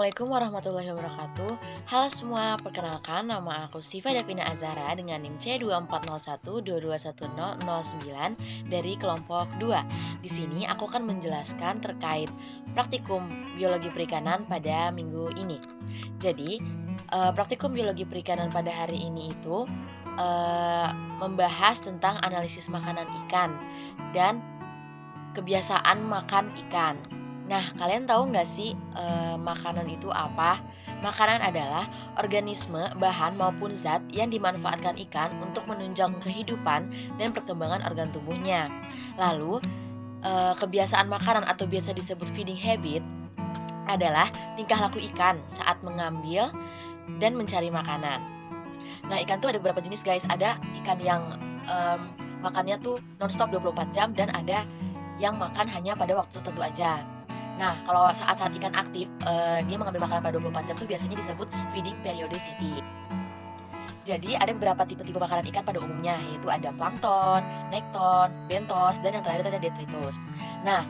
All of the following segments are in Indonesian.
Assalamualaikum warahmatullahi wabarakatuh. Halo semua, perkenalkan nama aku Siva Davina Azara dengan NIM C2401221009 dari kelompok 2. Di sini aku akan menjelaskan terkait praktikum biologi perikanan pada minggu ini. Jadi, praktikum biologi perikanan pada hari ini itu membahas tentang analisis makanan ikan dan kebiasaan makan ikan. Nah, kalian tahu nggak sih makanan itu apa? Makanan adalah organisme, bahan maupun zat yang dimanfaatkan ikan untuk menunjang kehidupan dan perkembangan organ tubuhnya. Lalu, kebiasaan makanan atau biasa disebut feeding habit adalah tingkah laku ikan saat mengambil dan mencari makanan. Nah, ikan tuh ada beberapa jenis guys. Ada ikan yang makannya tuh nonstop 24 jam dan ada yang makan hanya pada waktu tertentu aja. Nah, kalau saat-saat ikan aktif, dia mengambil makanan pada 24 jam itu biasanya disebut feeding periodicity. Jadi, ada beberapa tipe-tipe makanan ikan pada umumnya, yaitu ada plankton, nekton, bentos, dan yang terakhir itu ada detritus. Nah,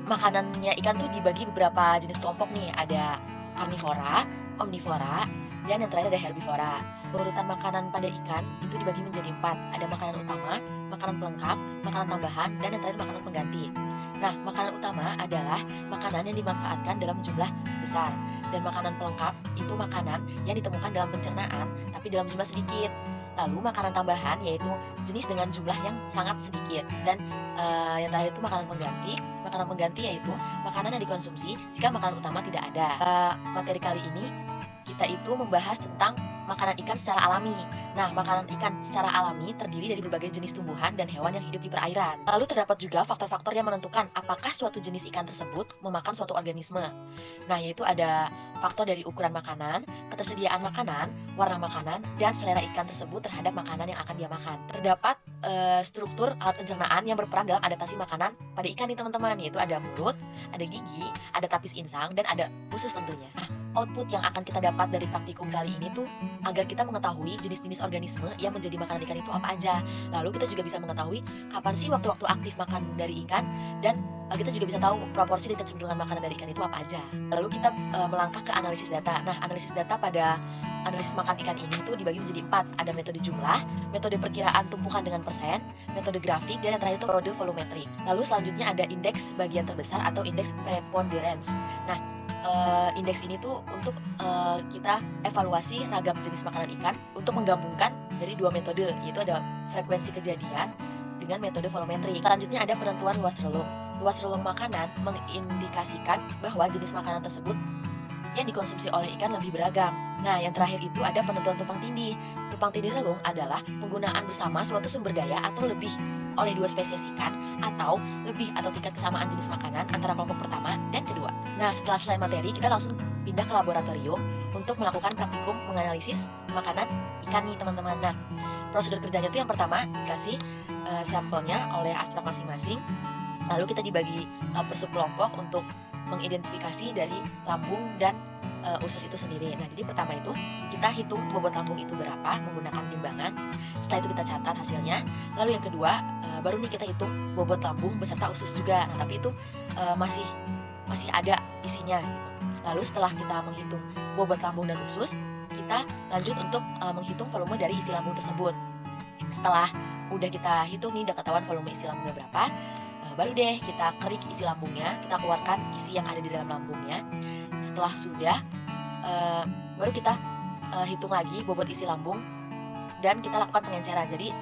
makanannya ikan tuh dibagi beberapa jenis kelompok nih, ada karnivora, omnivora, dan yang terakhir ada herbivora. Urutan makanan pada ikan itu dibagi menjadi 4. Ada makanan utama, makanan pelengkap, makanan tambahan, dan yang terakhir makanan pengganti. Nah, makanan utama adalah makanan yang dimanfaatkan dalam jumlah besar. Dan makanan pelengkap itu makanan yang ditemukan dalam pencernaan, tapi dalam jumlah sedikit. Lalu makanan tambahan yaitu jenis dengan jumlah yang sangat sedikit. Dan yang terakhir itu makanan pengganti. Makanan pengganti yaitu makanan yang dikonsumsi jika makanan utama tidak ada. Materi kali ini kita itu membahas tentang makanan ikan secara alami. Nah, makanan ikan secara alami terdiri dari berbagai jenis tumbuhan dan hewan yang hidup di perairan. Lalu terdapat juga faktor-faktor yang menentukan apakah suatu jenis ikan tersebut memakan suatu organisme. Nah, yaitu ada faktor dari ukuran makanan, ketersediaan makanan, warna makanan, dan selera ikan tersebut terhadap makanan yang akan dia makan. Terdapat struktur alat pencernaan yang berperan dalam adaptasi makanan pada ikan nih teman-teman, yaitu ada mulut, ada gigi, ada tapis insang, dan ada usus tentunya. Nah, output yang akan kita dapat dari praktikum kali ini tuh agar kita mengetahui jenis-jenis organisme yang menjadi makanan ikan itu apa aja. Lalu kita juga bisa mengetahui kapan sih waktu-waktu aktif makan dari ikan, dan kita juga bisa tahu proporsi dan kecenderungan makanan dari ikan itu apa aja. Lalu kita melangkah ke analisis data. Nah, analisis data pada analisis makan ikan ini tuh dibagi menjadi 4. Ada metode jumlah, metode perkiraan tumpukan dengan persen, metode grafik, dan yang terakhir itu metode volumetrik. Lalu selanjutnya ada indeks bagian terbesar atau indeks preponderance. Nah, indeks ini tuh untuk kita evaluasi ragam jenis makanan ikan untuk menggabungkan dari 2 metode, yaitu ada frekuensi kejadian dengan metode volumetrik. Selanjutnya ada penentuan luas relung. Luas relung makanan mengindikasikan bahwa jenis makanan tersebut yang dikonsumsi oleh ikan lebih beragam. Nah, yang terakhir itu ada penentuan tumpang tindih. Tumpang tindih relung adalah penggunaan bersama suatu sumber daya atau lebih oleh 2 spesies ikan, atau lebih atau tingkat kesamaan jenis makanan antara kelompok pertama dan kedua. Nah, setelah selesai materi, kita langsung pindah ke laboratorium untuk melakukan praktikum menganalisis makanan ikan nih teman-teman. Nah, prosedur kerjanya itu yang pertama dikasih sampelnya oleh asprak masing-masing. Lalu kita dibagi per subkelompok untuk mengidentifikasi dari lambung dan usus itu sendiri. Nah, jadi pertama itu kita hitung bobot lambung itu berapa menggunakan timbangan. Setelah itu kita catat hasilnya. Lalu yang kedua, baru nih kita hitung bobot lambung beserta usus juga. Nah, tapi itu masih ada isinya gitu. Lalu setelah kita menghitung bobot lambung dan usus, kita lanjut untuk menghitung volume dari isi lambung tersebut. Setelah udah kita hitung nih, udah ketahuan volume isi lambungnya berapa, baru deh kita kerik isi lambungnya, kita keluarkan isi yang ada di dalam lambungnya. Setelah sudah, baru kita hitung lagi bobot isi lambung dan kita lakukan pengenceran. Jadi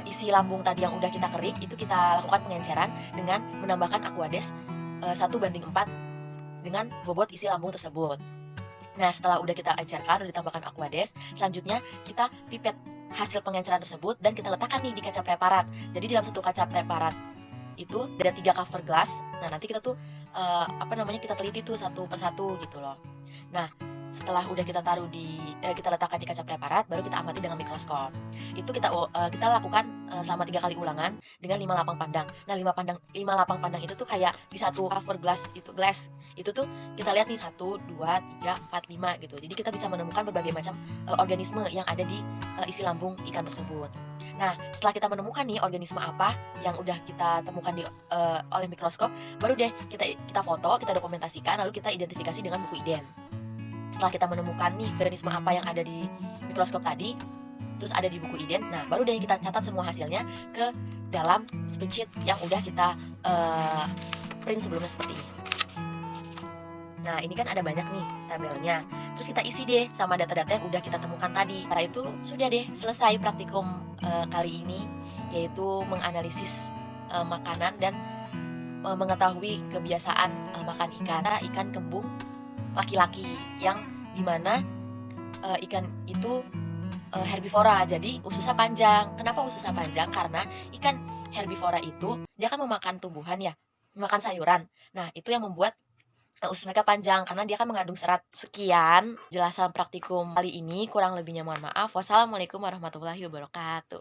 isi lambung tadi yang udah kita kerik itu kita lakukan pengenceran dengan menambahkan Aquades 1:4 dengan bobot isi lambung tersebut. Nah, setelah udah kita encerkan, udah ditambahkan Aquades, selanjutnya kita pipet hasil pengenceran tersebut dan kita letakkan nih di kaca preparat. Jadi dalam satu kaca preparat itu ada 3 cover glass. Nah, nanti kita tuh kita teliti tuh satu persatu gitu loh. Nah, setelah udah kita taruh kita letakkan di kaca preparat, baru kita amati dengan mikroskop. Itu kita lakukan selama 3 kali ulangan dengan 5 lapang pandang. Nah, 5 lapang pandang itu tuh kayak di satu cover glass itu tuh kita lihat nih 1, 2, 3, 4, 5 gitu. Jadi kita bisa menemukan berbagai macam organisme yang ada di isi lambung ikan tersebut. Nah, setelah kita menemukan nih organisme apa yang udah kita temukan oleh mikroskop, baru deh kita foto, kita dokumentasikan, lalu kita identifikasi dengan buku IDEN. Setelah kita menemukan nih organisme apa yang ada di mikroskop tadi, terus ada di buku IDEN, nah baru deh kita catat semua hasilnya ke dalam spreadsheet yang udah kita print sebelumnya seperti ini. Nah, ini kan ada banyak nih tabelnya. Terus kita isi deh sama data-data yang udah kita temukan tadi. Setelah itu sudah deh selesai praktikum kali ini, yaitu menganalisis makanan dan mengetahui kebiasaan makan ikan. Ikan kembung laki-laki yang dimana ikan itu herbivora, jadi ususnya panjang. Kenapa ususnya panjang? Karena ikan herbivora itu dia kan memakan tumbuhan ya, memakan sayuran. Nah, itu yang membuat usus mereka panjang karena dia kan mengandung serat. Sekian jelasan praktikum kali ini, kurang lebihnya mohon maaf. Wassalamualaikum warahmatullahi wabarakatuh.